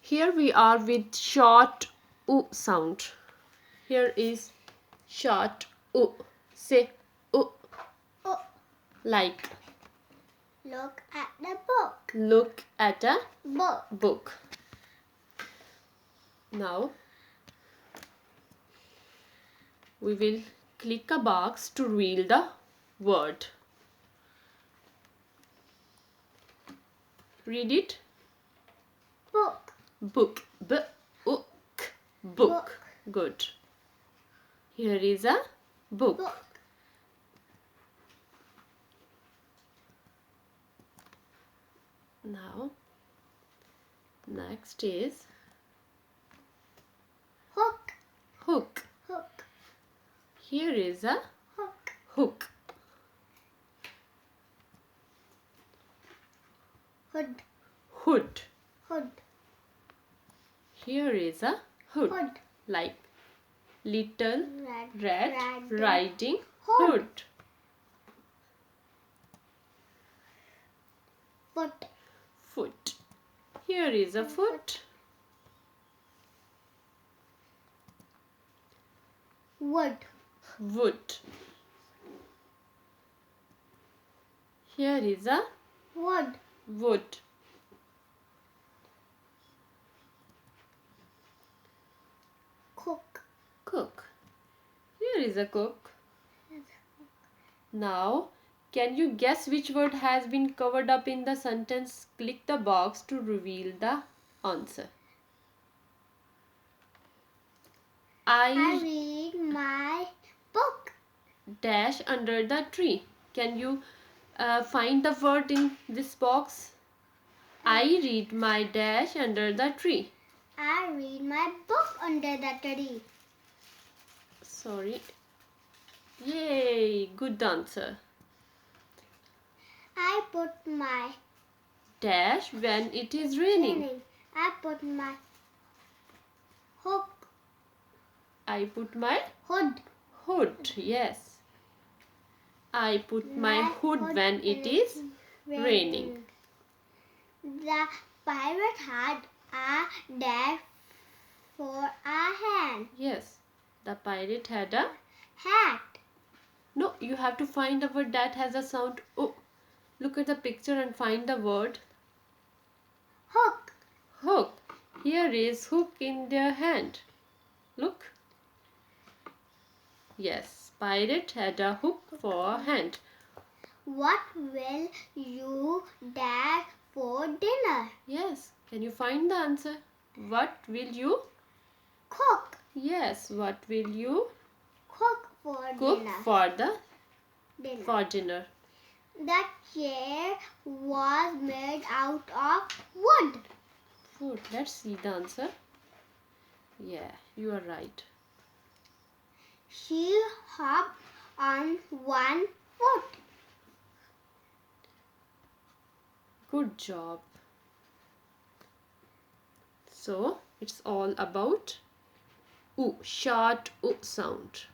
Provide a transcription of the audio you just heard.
Here we are with short U sound. Here is short U. Say U. Oh, Like. look at the book. Look at a Book. book. Now we will click a box to reveal the word. Read it. Book. Book. B-o-k. Book. Good. Here is a book. Book. Now, next is Hook. hook. Hook. Here is a Hook. hook. Hood. Hood. Hood. Here is a hood. Hood. Like little red Red riding hood. hood. Foot. Foot. Here is a foot. Wood. Wood. Here is a Wood. wood. Cook. Cook. Here is a cook. Now, can you guess which word has been covered up in the sentence? Click the box to reveal the answer. I read my book. Dash under the tree. Can you find the word in this box? I read my dash under the tree. I read my book under the tree. Sorry. Yay, good answer. I put my Dash when it is raining. I put my hook. I put my Hood. hood. Yes. I put my hood when it is raining. The pirate had a dash for a hand. Yes. The pirate had a... Hat. No, you have to find a word that has a sound O. Look at the picture and find the word Hook. hook. Here is hook in their hand. Look. Yes, pirate had a hook for a hand. What will you dash for dinner? Yes, can you find the answer? What will you Cook. Yes, what will you Cook for cook dinner. for dinner? The chair was made out of wood. Food. Let's see the answer. Yeah, you are right. She hopped on one foot. Good job. So, it's all about U, short U sound.